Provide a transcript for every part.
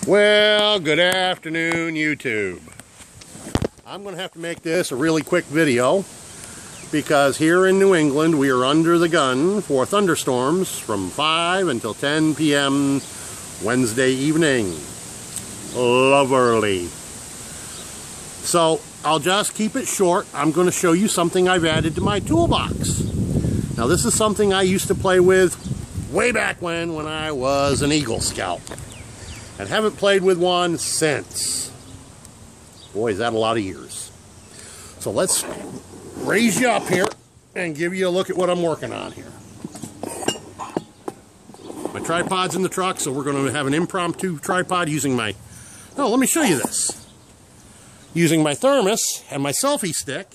Well, good afternoon, YouTube. I'm going to have to make this a really quick video because here in New England we are under the gun for thunderstorms from 5 until 10 p.m. Wednesday evening. Lovely. So I'll just keep it short. I'm going to show you something I've added to my toolbox. Now this is something I used to play with way back when I was an Eagle Scout. And haven't played with one since. Boy, is that a lot of years. So let's raise you up here and give you a look at what I'm working on here. My tripod's in the truck, so we're going to have an impromptu tripod using my... No, let me show you this. Using my thermos and my selfie stick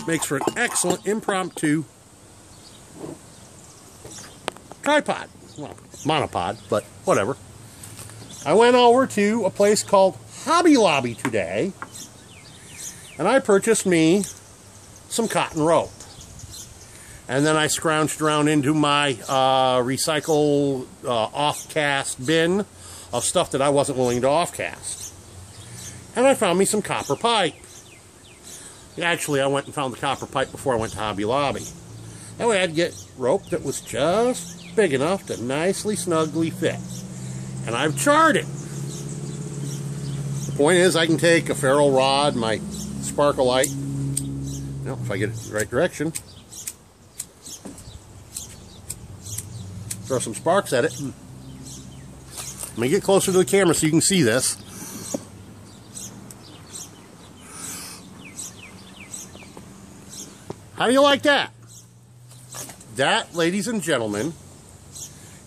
makes for an excellent impromptu tripod. Well, monopod, but whatever. I went over to a place called Hobby Lobby today, and I purchased me some cotton rope. And then I scrounged around into my recycle off-cast bin of stuff that I wasn't willing to off-cast. And I found me some copper pipe. Actually, I went and found the copper pipe before I went to Hobby Lobby. That way I'd get rope that was just big enough to nicely, snugly fit. And I've charred it. The point is, I can take a ferrule rod, my Sparkolite, if I get it the right direction, throw some sparks at it. Let me get closer to the camera so you can see this. How do you like that? That, ladies and gentlemen,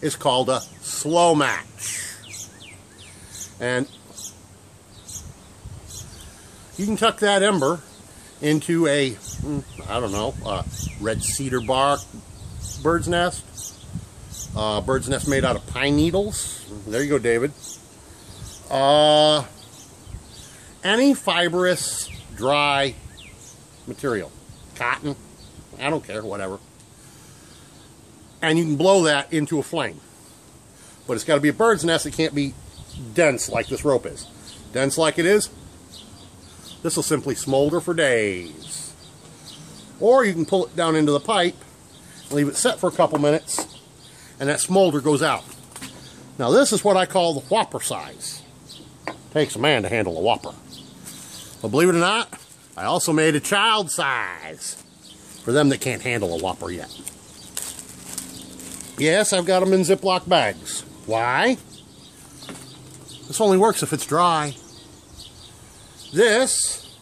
is called a slow match. And you can tuck that ember into a, I don't know, red cedar bark bird's nest. Bird's nest made out of pine needles. There you go, David. Any fibrous, dry material. Cotton. I don't care, whatever. And you can blow that into a flame. But it's got to be a bird's nest. It can't be dense like this rope is. Dense like it is, this will simply smolder for days. Or you can pull it down into the pipe and leave it set for a couple minutes, and that smolder goes out. Now this is what I call the whopper size. Takes a man to handle a whopper. But believe it or not, I also made a child size for them that can't handle a whopper yet. Yes, I've got them in Ziploc bags. Why? This only works if it's dry. This,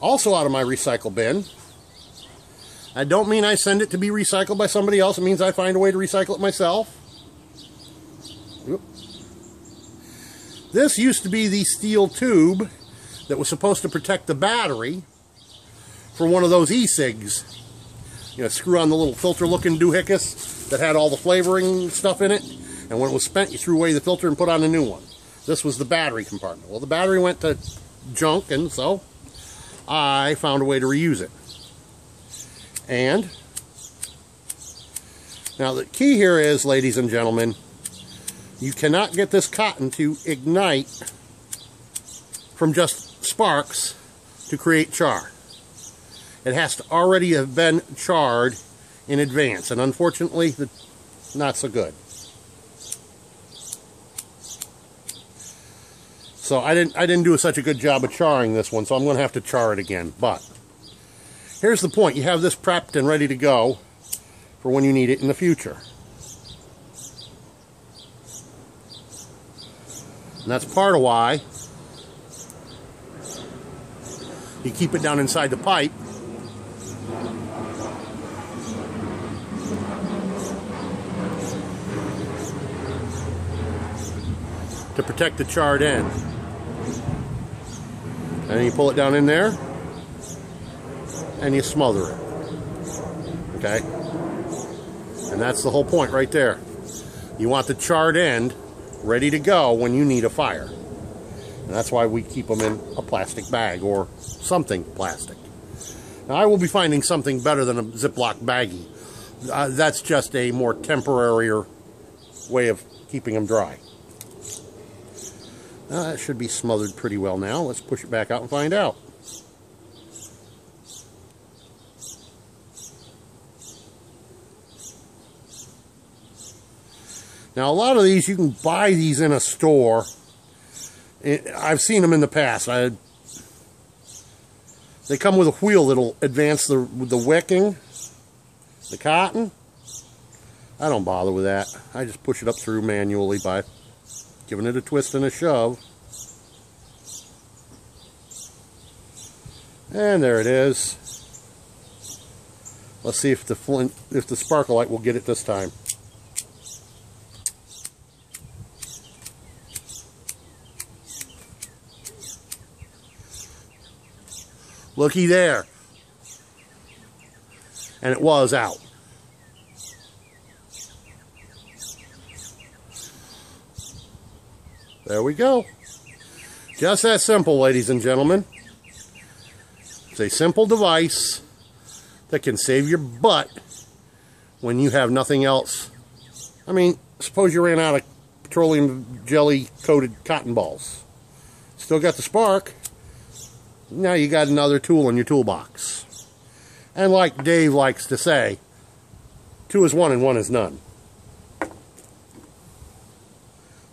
also out of my recycle bin. I don't mean I send it to be recycled by somebody else. It means I find a way to recycle it myself. Oop. This used to be the steel tube that was supposed to protect the battery for one of those e-cigs. You know, screw on the little filter-looking doohickeys that had all the flavoring stuff in it. And when it was spent, you threw away the filter and put on a new one. This was the battery compartment. Well, the battery went to junk, and so I found a way to reuse it. And now the key here is, ladies and gentlemen, you cannot get this cotton to ignite from just sparks to create char. It has to already have been charred in advance, and unfortunately, not so good. So I didn't do such a good job of charring this one, so I'm going to have to char it again. But here's the point. You have this prepped and ready to go for when you need it in the future. And that's part of why you keep it down inside the pipe. To protect the charred end. And then you pull it down in there and you smother it. Okay? And that's the whole point right there. You want the charred end ready to go when you need a fire. And that's why we keep them in a plastic bag or something plastic. Now I will be finding something better than a Ziploc baggie. That's just a more temporary way of keeping them dry. That should be smothered pretty well now. Let's push it back out and find out. Now, a lot of these, you can buy these in a store. I've seen them in the past. They come with a wheel that'll advance the wicking, the cotton. I don't bother with that. I just push it up through manually by giving it a twist and a shove. And there it is. Let's see if the sparkle light will get it this time. Looky there. And it was out. There we go. Just that simple, ladies and gentlemen. It's a simple device that can save your butt when you have nothing else. I mean, suppose you ran out of petroleum jelly coated cotton balls. Still got the spark. Now you got another tool in your toolbox. And like Dave likes to say, 2 is 1 and 1 is none.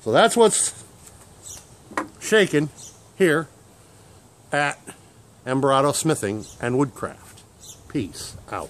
So that's what's shaken here at Embarado Smithing and Woodcraft. Peace out.